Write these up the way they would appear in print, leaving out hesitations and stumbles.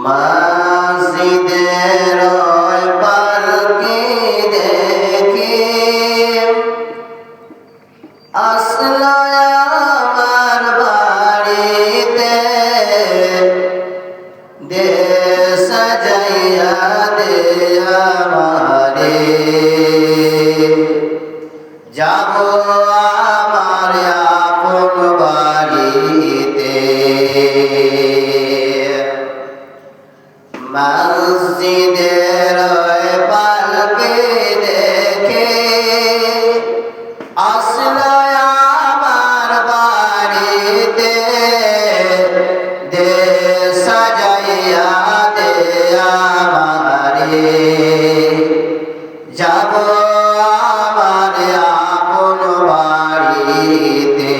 মসজিদের ওই পালকি দেখি আসলো আমার বাড়িতে, দে সাজাইয়া দে আমারে, যাবো আমার আপন বাড়িতে। মসজিদের ওই পালকি দেখে আসলো আমার বাড়িতে, দে সাজাইয়া দে আমারে, যাবো আমার আপন বাড়িতে।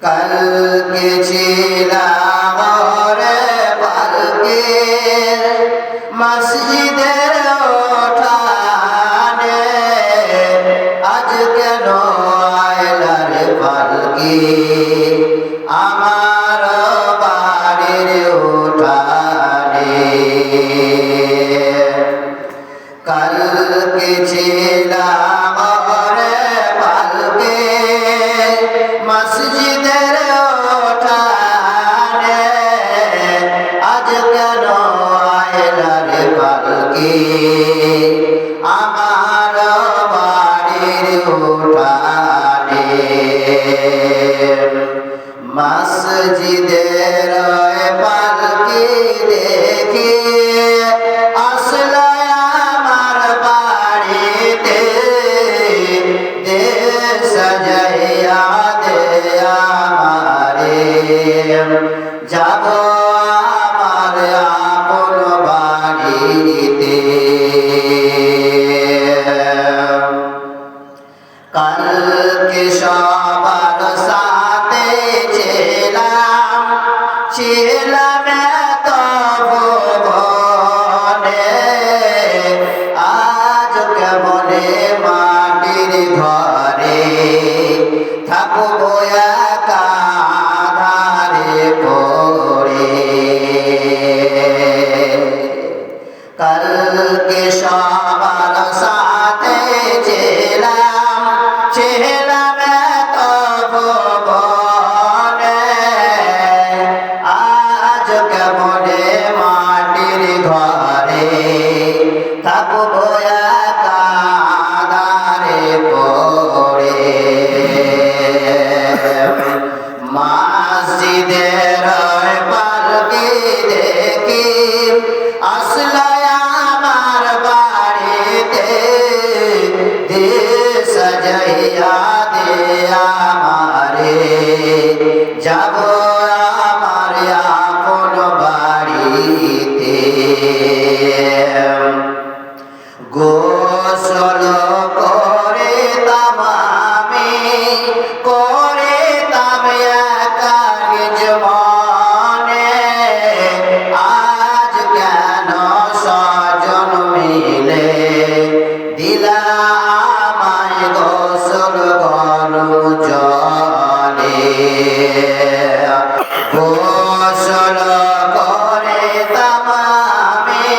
কালকে ছিলাম ঘরে পালকি মসজিদের ওঠানে, আজ কেন আইলা রে পালকি আমার বাড়ির উঠানে। কালকে ছিলাম ঘরে পালকি মসজিদের ওঠানে, আজ কেন আইলা রে পালকি আমার বাড়ির উঠানে। মসজিদের পালকি দেখি আসলো আমার বাড়িতে, দে সাজাইয়া দে আমারে, যাবো আমার আপন বাড়িতে। কালকে সবার সাথে ছিলাম এত ভুবনে, আজ কেমনে মাটির ঘরে থাকবো একা আঁধারে পড়ে। কালকে সবার সাথে ছিলাম এত ভুবনে, আজ কেমনে মাটির ঘরে থাকবো একা আঁধারে পড়ে। মসজিদের পালকি দেখি আসলো আমার বাড়িতে, দে সাজাইয়া দে আমারে, যাবো আমার আপন বাড়িতে। গোসল করে তামামি করে তামে একা নিজ মনে, আজ কেন স্বজন মিলে দিলা আমায় গোসল গরম জলে। গোসল করে তামামি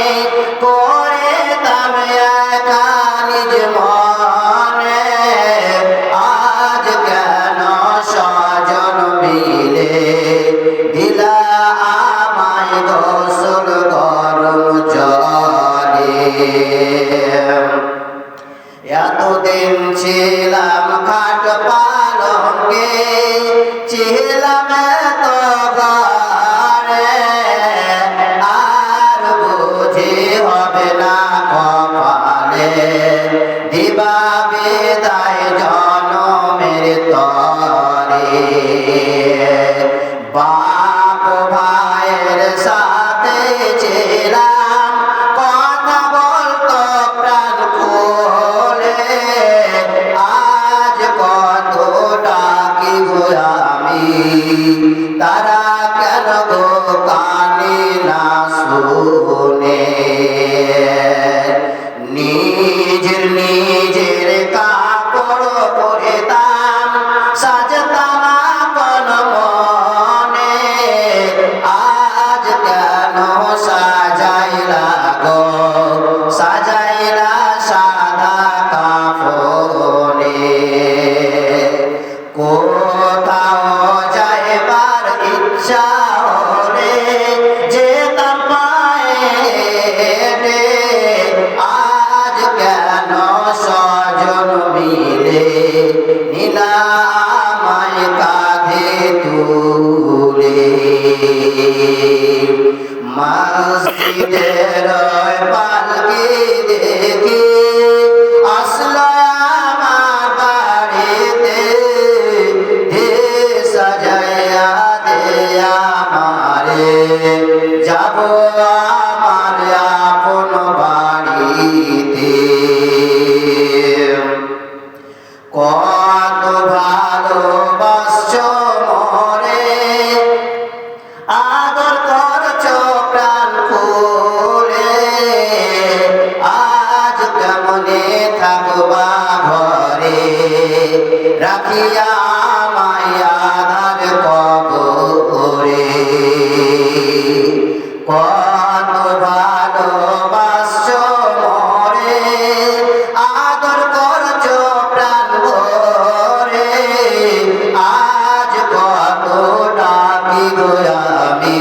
করে তামে একা নিজ মনে, আজ কেন স্বজন মিলে দিলা আমায় গোসল গরম জলে। এতদিন ছিলাম খাট পালঙ্কে, ছিলাম এত ঘরে, আর বুঝি হবে না কপালে দিবা বিদায় জনমের তরে। বাপ ভাইয়ের সাথে ছিলাম কথা বলতো প্রাণ খুলে, আজ কত ডাকি গো আমি তারা কেন গো কানে না শুনে। নিজের নিজের কাপড় পরে সাজতাম আপন মনে, মসজিদের পালকি দেখি আসলো আমার বাড়িতে, হে সাজাইয়া দে আমারে, যাব আমার আপন বাড়িতে। কত ভালোবাসছো মরে, আদর করছো প্রাণ খুলে, আজ কেমনে থাকবা ঘরে, রাখিয়া মায়া ধার কবরে। কত ভালোবাসছো মরে, আদর করছো প্রাণ ভরে, আজ কত ডাকি গো আমি,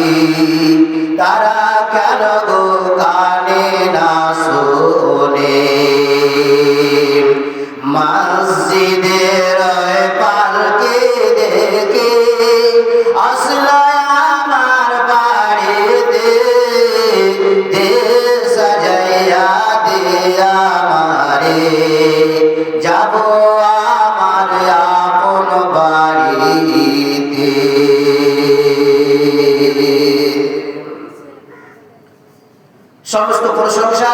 তারা কেন গো কানে না শোনে। মসজিদের পালকি দেখে আসলো আমার বাড়িতে, দে সাজাইয়া দে আমারে, যাব আমার আপন বাড়িতে। সমস্ত প্রশংসা